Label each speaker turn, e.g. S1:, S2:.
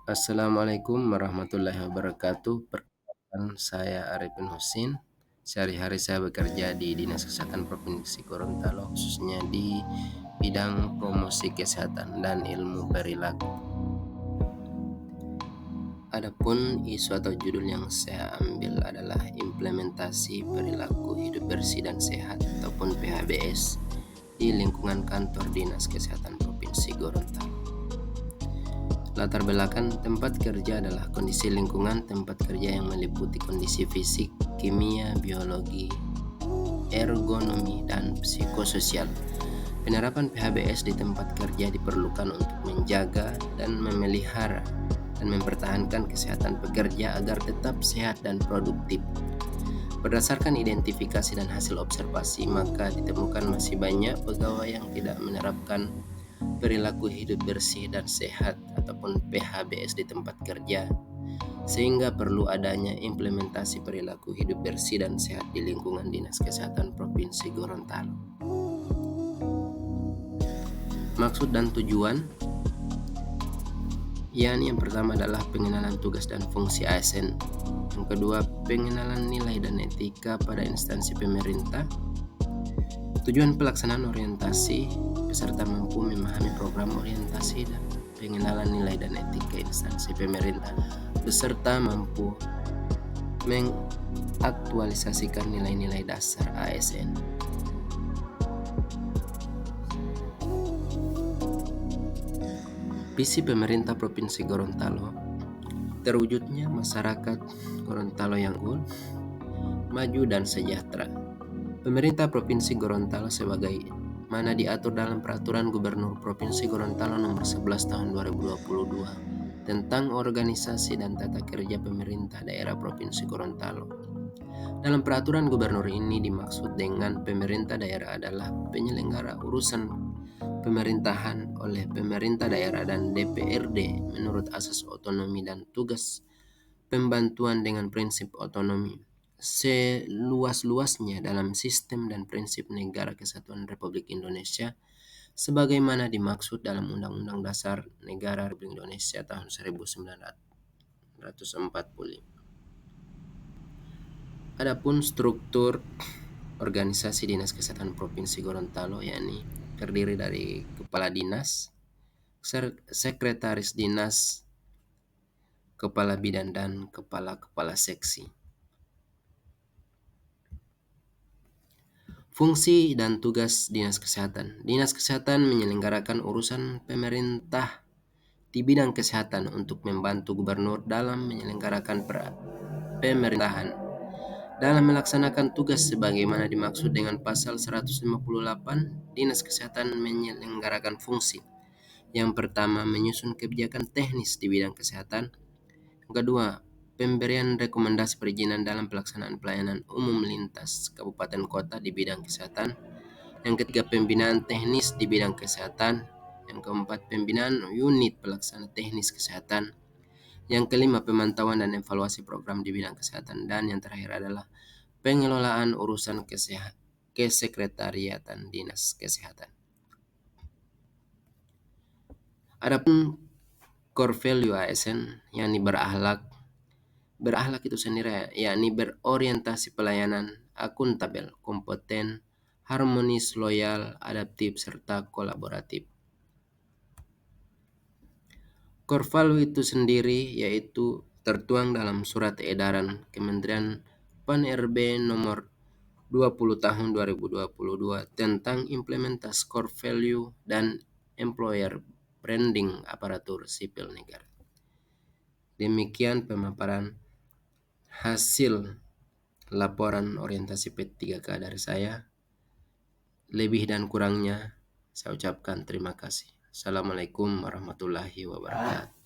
S1: Assalamualaikum warahmatullahi wabarakatuh. Perkenalkan, saya Arifin Husin. Sehari-hari saya bekerja di Dinas Kesehatan Provinsi Gorontalo, khususnya di bidang promosi kesehatan dan ilmu perilaku. Adapun isu atau judul yang saya ambil adalah implementasi perilaku hidup bersih dan sehat ataupun PHBS di lingkungan kantor Dinas Kesehatan Provinsi Gorontalo. Latar belakang tempat kerja adalah kondisi lingkungan tempat kerja yang meliputi kondisi fisik, kimia, biologi, ergonomi, dan psikososial. Penerapan PHBS di tempat kerja diperlukan untuk menjaga dan memelihara dan mempertahankan kesehatan pekerja agar tetap sehat dan produktif. Berdasarkan identifikasi dan hasil observasi, maka ditemukan masih banyak pegawai yang tidak menerapkan perilaku hidup bersih dan sehat ataupun PHBS di tempat kerja, sehingga perlu adanya implementasi perilaku hidup bersih dan sehat di lingkungan Dinas Kesehatan Provinsi Gorontalo. Maksud dan tujuan, yakni yang pertama adalah pengenalan tugas dan fungsi ASN, yang kedua pengenalan nilai dan etika pada instansi pemerintah. Tujuan pelaksanaan orientasi, peserta mampu memahami program orientasi dan pengenalan nilai dan etika instansi pemerintah. Peserta mampu mengaktualisasikan nilai-nilai dasar ASN. Visi pemerintah Provinsi Gorontalo, terwujudnya masyarakat Gorontalo yang unggul, maju dan sejahtera. Pemerintah Provinsi Gorontalo sebagai mana diatur dalam Peraturan Gubernur Provinsi Gorontalo Nomor 11 Tahun 2022 tentang organisasi dan tata kerja pemerintah daerah Provinsi Gorontalo. Dalam peraturan gubernur ini dimaksud dengan pemerintah daerah adalah penyelenggara urusan pemerintahan oleh pemerintah daerah dan DPRD menurut asas otonomi dan tugas pembantuan dengan prinsip otonomi seluas-luasnya dalam sistem dan prinsip Negara Kesatuan Republik Indonesia sebagaimana dimaksud dalam Undang-Undang Dasar Negara Republik Indonesia tahun 1945. Adapun struktur organisasi Dinas Kesehatan Provinsi Gorontalo, yakni terdiri dari kepala dinas, sekretaris dinas, kepala bidang, dan kepala-kepala seksi. Fungsi dan tugas Dinas Kesehatan. Dinas Kesehatan menyelenggarakan urusan pemerintah di bidang kesehatan untuk membantu gubernur dalam menyelenggarakan pemerintahan. Dalam melaksanakan tugas sebagaimana dimaksud dengan pasal 158, Dinas Kesehatan menyelenggarakan fungsi. Yang pertama, menyusun kebijakan teknis di bidang kesehatan. Yang kedua, pemberian rekomendasi perizinan dalam pelaksanaan pelayanan umum lintas kabupaten kota di bidang kesehatan. Yang ketiga, pembinaan teknis di bidang kesehatan. Yang keempat, pembinaan unit pelaksana teknis kesehatan. Yang kelima, pemantauan dan evaluasi program di bidang kesehatan. Dan yang terakhir adalah pengelolaan urusan kesekretariatan Dinas Kesehatan. Adapun core value ASN, yakni berakhlak itu sendiri, yakni berorientasi pelayanan, akuntabel, kompeten, harmonis, loyal, adaptif, serta kolaboratif. Core value itu sendiri yaitu tertuang dalam surat edaran Kementerian Pan-RB nomor 20 tahun 2022 tentang implementasi core value dan employer branding aparatur sipil negara. Demikian pemaparan hasil laporan orientasi P3K dari saya. Lebih dan kurangnya saya ucapkan terima kasih. Assalamualaikum warahmatullahi wabarakatuh.